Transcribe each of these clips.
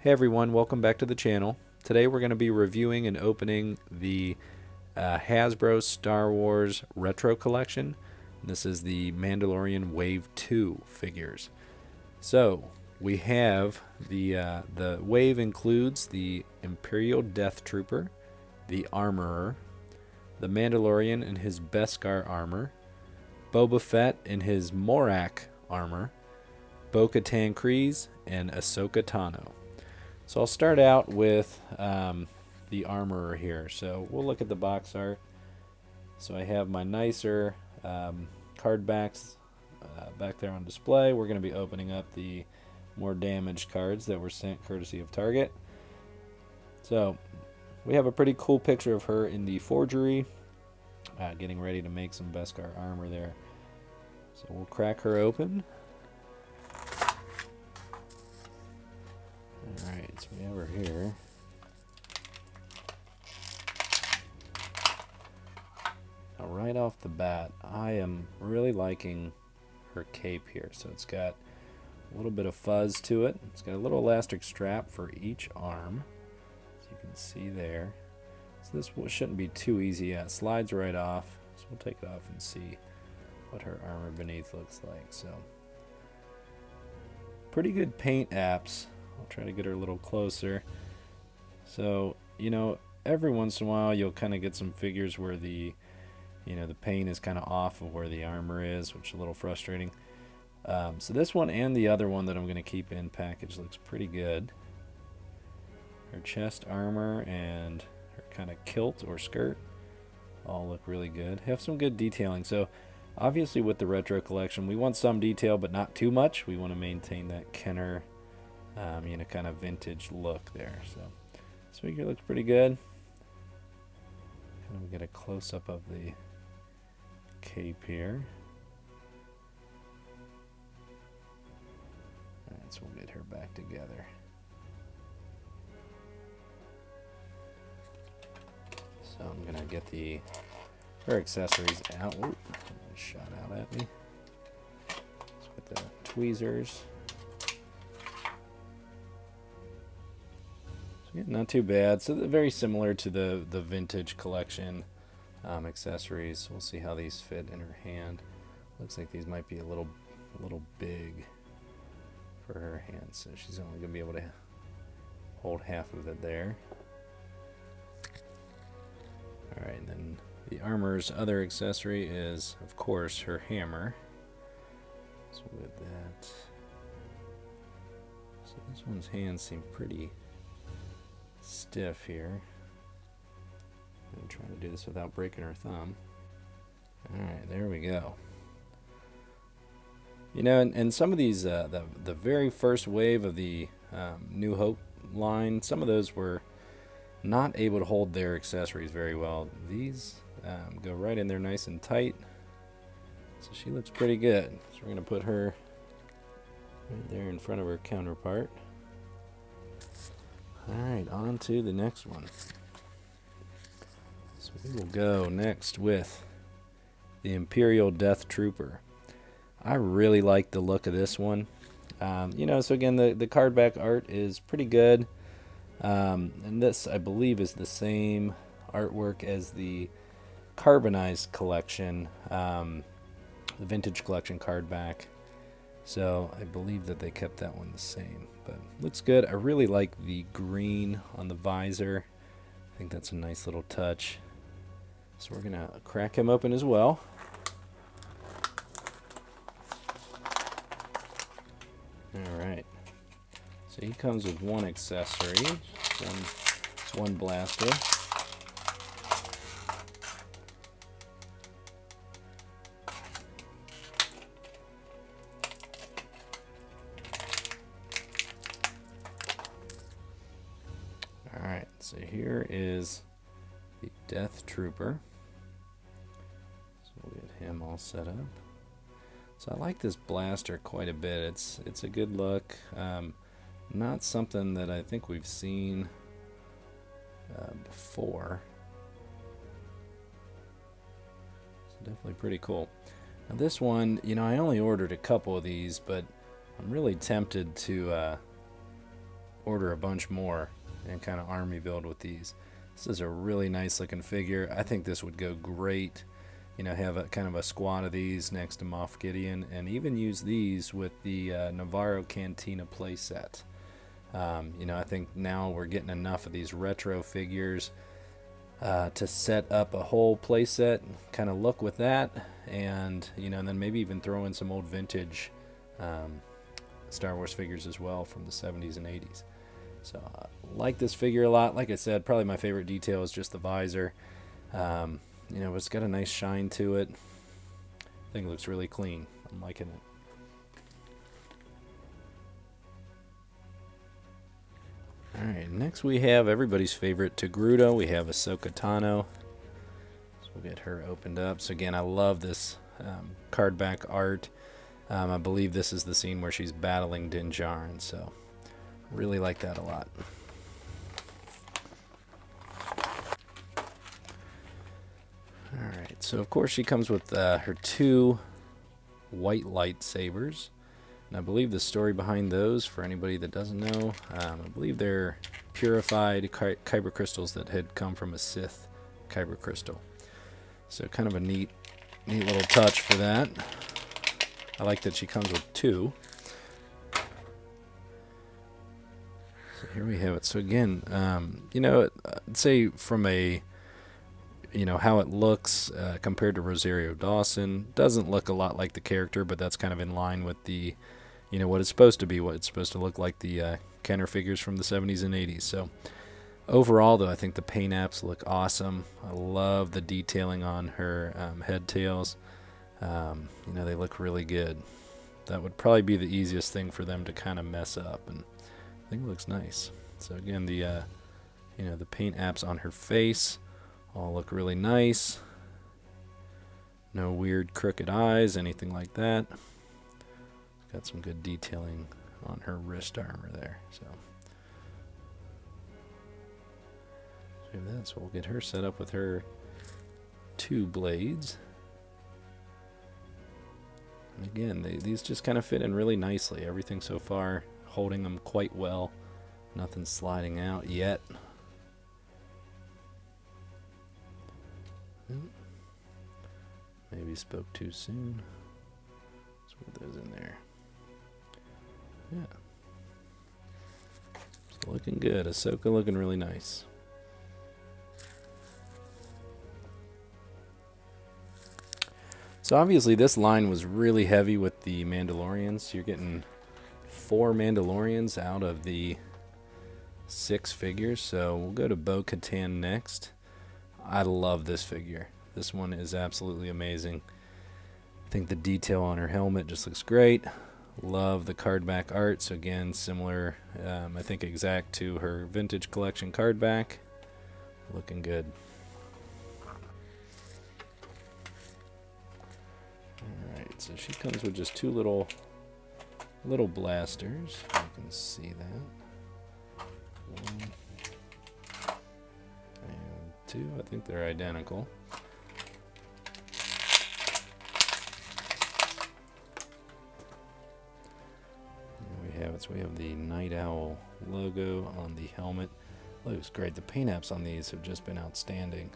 Hey everyone, welcome back to the channel. Today we're going to be reviewing and opening the Hasbro Star Wars Retro Collection. This is the Mandalorian Wave 2 figures. So we have the wave includes the Imperial Death Trooper, the Armorer, the Mandalorian in his Beskar armor, Boba Fett in his Morak armor, Bo-Katan Kryze, and Ahsoka Tano. So I'll start out with the Armorer here. So we'll look at the box art. So I have my nicer card backs back there on display. We're going to be opening up the more damaged cards that were sent courtesy of Target. So we have a pretty cool picture of her in the forgery, getting ready to make some Beskar armor there. So we'll crack her open. Alright, so we have her here. Now right off the bat, I am really liking her cape here. So it's got a little bit of fuzz to it. It's got a little elastic strap for each arm, as you can see there. So this shouldn't be too easy. Yeah, it slides right off. So we'll take it off and see what her armor beneath looks like. So pretty good paint apps. I'll try to get her a little closer. So, you know, every once in a while you'll kind of get some figures where the paint is kind of off of where the armor is, which is a little frustrating. So this one and the other one that I'm going to keep in package looks pretty good. Her chest armor and her kind of kilt or skirt all look really good. Have some good detailing. So obviously with the retro collection, we want some detail, but not too much. We want to maintain that Kenner kind of vintage look there. So this figure looks pretty good. Kind of get a close-up of the cape here. Alright, so we'll get her back together. So I'm gonna get her accessories out. Ooh, shot out at me. Let's get the tweezers. Yeah, not too bad. So they're very similar to the vintage collection accessories. We'll see how these fit in her hand. Looks like these might be a little big for her hand, so she's only gonna be able to hold half of it there. All right, and then the armor's other accessory is, of course, her hammer. So with that, so this one's hands seem pretty stiff here. I'm trying to do this without breaking her thumb. Alright, there we go. You know, and some of these, the very first wave of the New Hope line, some of those were not able to hold their accessories very well. These go right in there nice and tight. So she looks pretty good. So we're going to put her right there in front of her counterpart. Alright, on to the next one. So we will go next with the Imperial Death Trooper. I really like the look of this one. So again, the card back art is pretty good. And this, I believe, is the same artwork as the Carbonized collection, the Vintage collection card back. So I believe that they kept that one the same, but looks good. I really like the green on the visor. I think that's a nice little touch. So we're gonna crack him open as well. All right. So he comes with one accessory, one blaster. Alright, so here is the Death Trooper. So we'll get him all set up. So I like this blaster quite a bit. It's a good look. Not something that I think we've seen before. It's definitely pretty cool. Now this one, I only ordered a couple of these, but I'm really tempted to order a bunch more and kind of army build with these. This is a really nice looking figure. I think this would go great, you know, have a kind of a squad of these next to Moff Gideon, and even use these with the Navarro Cantina playset. You know, I think now we're getting enough of these retro figures to set up a whole playset, kind of look with that, and you know, and then maybe even throw in some old vintage Star Wars figures as well from the 70s and 80s. So I like this figure a lot. Like I said, probably my favorite detail is just the visor. You know, it's got a nice shine to it. I think it looks really clean. I'm liking it. Alright, next we have everybody's favorite Togruta. We have Ahsoka Tano. So we'll get her opened up. So again, I love this card back art. I believe this is the scene where she's battling Din Djarin, so really like that a lot. Alright, so of course she comes with her two white lightsabers. And I believe the story behind those, for anybody that doesn't know, I believe they're purified kyber crystals that had come from a Sith kyber crystal. So kind of a neat little touch for that. I like that she comes with two. So here we have it. So again, you know, I'd say from a, you know, how it looks compared to Rosario Dawson, doesn't look a lot like the character, but that's kind of in line with the, you know, what it's supposed to be, what it's supposed to look like, the Kenner figures from the 70s and 80s. So overall, though, I think the paint apps look awesome. I love the detailing on her head tails. You know, they look really good. That would probably be the easiest thing for them to kind of mess up, and I think it looks nice. So again, the you know, the paint apps on her face all look really nice. No weird crooked eyes, anything like that. Got some good detailing on her wrist armor there. So that's, we'll get her set up with her two blades. And again, these just kind of fit in really nicely. Everything so far holding them quite well. Nothing sliding out yet. Maybe spoke too soon. Let's put those in there. Yeah. It's looking good. Ahsoka looking really nice. So obviously this line was really heavy with the Mandalorians. You're getting 4 Mandalorians out of the 6 figures. So we'll go to Bo-Katan next. I love this figure. This one is absolutely amazing. I think the detail on her helmet just looks great. Love the card back art. So again, similar, I think exact to her vintage collection card back. Looking good. Alright, so she comes with just 2 little blasters. You can see that. 1 and 2. I think they're identical. So we have the Night Owl logo on the helmet. Looks great. The paint apps on these have just been outstanding.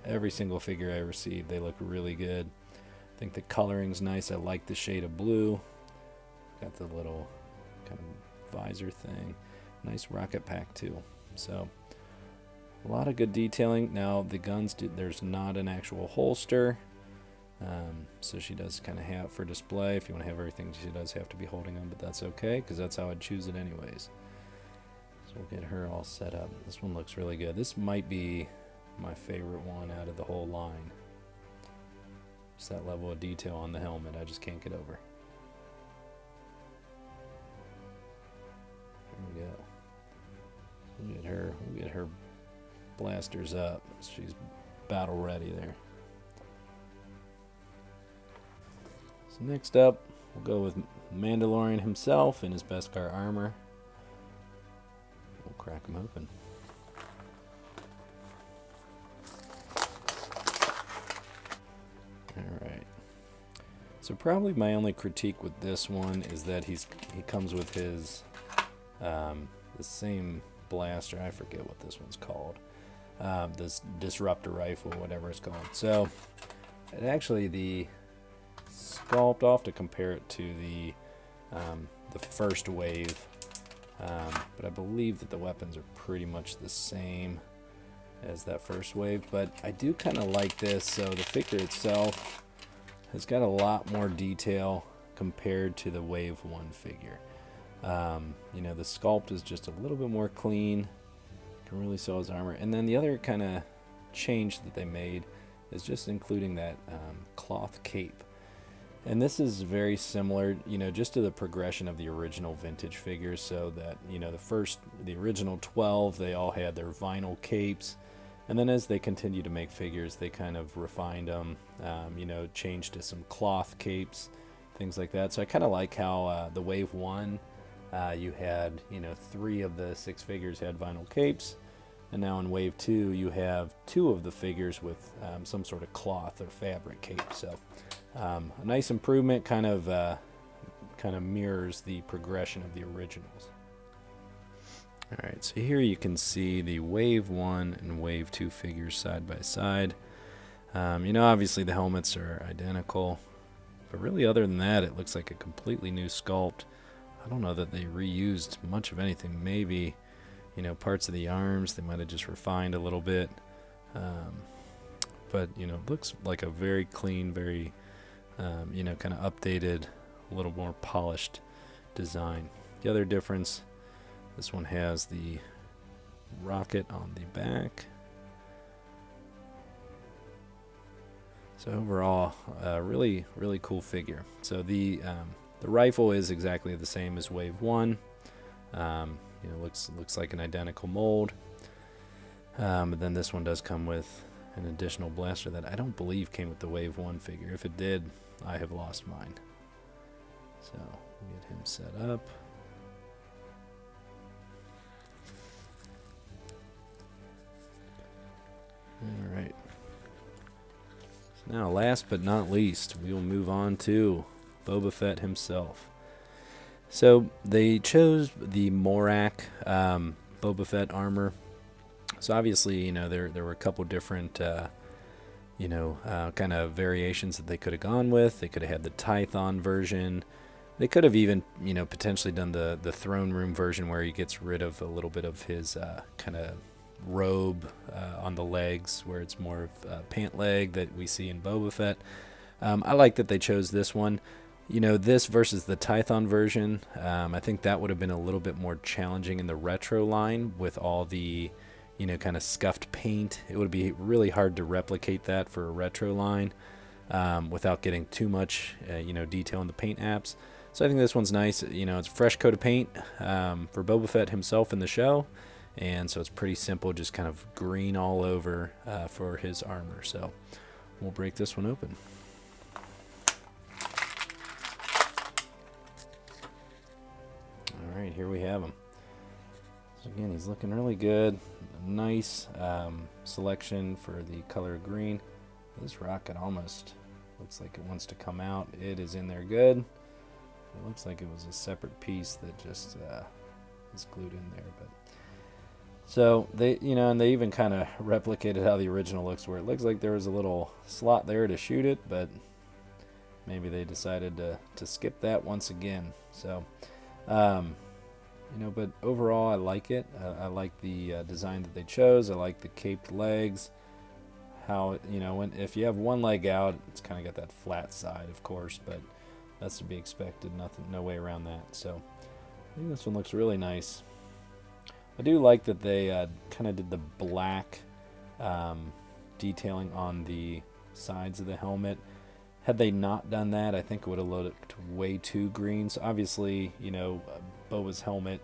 Every single figure I received, they look really good. I think the coloring's nice. I like the shade of blue. Got the little kind of visor thing. Nice rocket pack too. So a lot of good detailing. Now the guns, there's not an actual holster. So she does kind of have for display. If you want to have everything, she does have to be holding them, but that's okay because that's how I'd choose it anyways. So we'll get her all set up. This one looks really good. This might be my favorite one out of the whole line. Just that level of detail on the helmet, I just can't get over. There we go. We'll get her blasters up. She's battle ready there. So next up, we'll go with Mandalorian himself in his Beskar armor. We'll crack him open. Alright. So probably my only critique with this one is that he comes with his the same blaster. I forget what this one's called. This disruptor rifle, whatever it's called. So, it actually, the sculpt, I'll have to compare it to the first wave, but I believe that the weapons are pretty much the same as that first wave, but I do kind of like this. So the figure itself has got a lot more detail compared to the wave 1 figure. You know, the sculpt is just a little bit more clean. You can really see his armor. And then the other kind of change that they made is just including that cloth cape. And this is very similar, you know, just to the progression of the original vintage figures. So that, you know, the original 12, they all had their vinyl capes. And then as they continue to make figures, they kind of refined them, you know, changed to some cloth capes, things like that. So I kind of like how the Wave 1, you had, you know, 3 of the 6 figures had vinyl capes. And now in Wave 2, you have 2 of the figures with some sort of cloth or fabric cape. So a nice improvement, kind of mirrors the progression of the originals. Alright, so here you can see the Wave 1 and Wave 2 figures side by side. You know, obviously the helmets are identical, but really other than that, it looks like a completely new sculpt. I don't know that they reused much of anything. Maybe, you know, parts of the arms, they might have just refined a little bit. But, you know, it looks like a very clean, very, you know, kind of updated, a little more polished design. The other difference, this one has the rocket on the back. So overall, really, really cool figure. So the rifle is exactly the same as Wave 1. You know, looks like an identical mold. But then this one does come with an additional blaster that I don't believe came with the Wave 1 figure. If it did, I have lost mine. So we'll get him set up. Alright. So now, last but not least, we will move on to Boba Fett himself. So they chose the Morak Boba Fett armor. So obviously, you know, there were a couple different, you know, kind of variations that they could have gone with. They could have had the Tython version. They could have even, you know, potentially done the throne room version where he gets rid of a little bit of his kind of robe on the legs, where it's more of pant leg that we see in Boba Fett. I like that they chose this one. You know, this versus the Tython version, I think that would have been a little bit more challenging in the retro line with all the, you know, kind of scuffed paint. It would be really hard to replicate that for a retro line without getting too much, you know, detail in the paint apps. So I think this one's nice. You know, it's a fresh coat of paint for Boba Fett himself in the show. And so it's pretty simple, just kind of green all over for his armor. So we'll break this one open. All right, here we have him. So again, he's looking really good. A nice selection for the color green. This rocket almost looks like it wants to come out. It is in there good. It looks like it was a separate piece that just is glued in there, but. So they, you know, and they even kind of replicated how the original looks, where it looks like there was a little slot there to shoot it, but maybe they decided to skip that once again. So, you know, but overall I like it. I like the design that they chose. I like the caped legs. How, you know, if you have one leg out, it's kind of got that flat side, of course, but that's to be expected. No way around that. So I think this one looks really nice. I do like that they kind of did the black detailing on the sides of the helmet. Had they not done that, I think it would have looked way too green. So obviously, you know, Boba's helmet,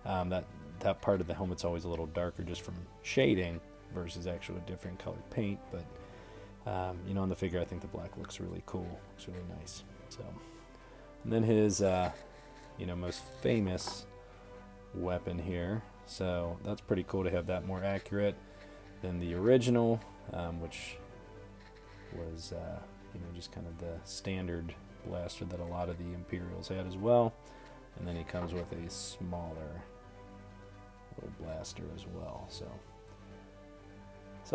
that part of the helmet's always a little darker just from shading versus actual different colored paint. But, you know, on the figure, I think the black looks really cool. Looks really nice. So, and then his, you know, most famous weapon here. So that's pretty cool to have that more accurate than the original, which was, you know, just kind of the standard blaster that a lot of the Imperials had as well. And then he comes with a smaller little blaster as well. So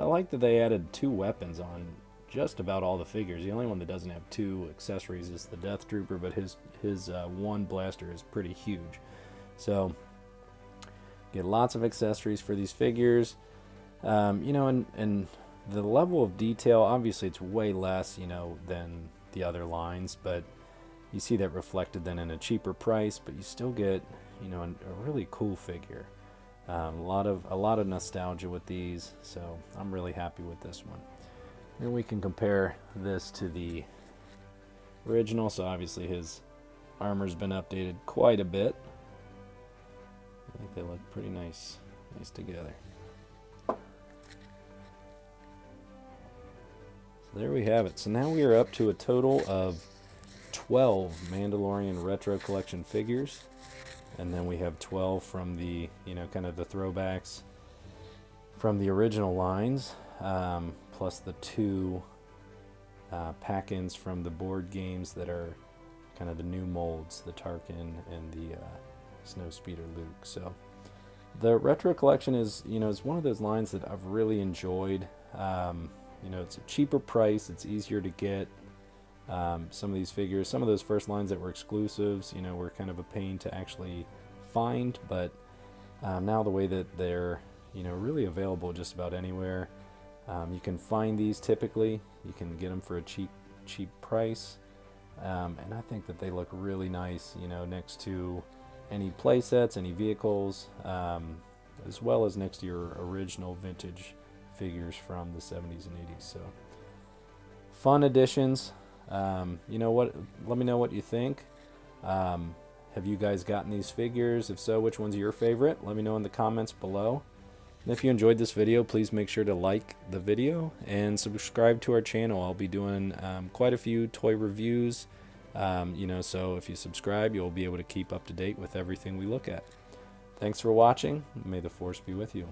I like that they added 2 weapons on just about all the figures. The only one that doesn't have 2 accessories is the Death Trooper, but his one blaster is pretty huge. So get lots of accessories for these figures. You know, and the level of detail, obviously it's way less, you know, than the other lines, but you see that reflected then in a cheaper price, but you still get, you know, a really cool figure. A lot of nostalgia with these, so I'm really happy with this one. And we can compare this to the original. So obviously his armor's been updated quite a bit. I think they look pretty nice together. So there we have it. So now we are up to a total of 12 Mandalorian Retro Collection figures. And then we have 12 from the, you know, kind of the throwbacks from the original lines, plus the 2 pack-ins from the board games that are kind of the new molds, the Tarkin and the Snowspeeder Luke. So the Retro Collection is, you know, it's one of those lines that I've really enjoyed. You know, it's a cheaper price, it's easier to get. Some of these figures, some of those first lines that were exclusives, you know, were kind of a pain to actually find, but now the way that they're, you know, really available just about anywhere, you can find these typically, you can get them for a cheap price, and I think that they look really nice, you know, next to any play sets, any vehicles, as well as next to your original vintage figures from the 70s and 80s. So fun additions. You know what, let me know what you think. Have you guys gotten these figures? If so, which one's your favorite? Let me know in the comments below. And if you enjoyed this video, please make sure to like the video and subscribe to our channel. I'll be doing quite a few toy reviews, you know, so if you subscribe, you'll be able to keep up to date with everything we look at. Thanks for watching. May the Force be with you.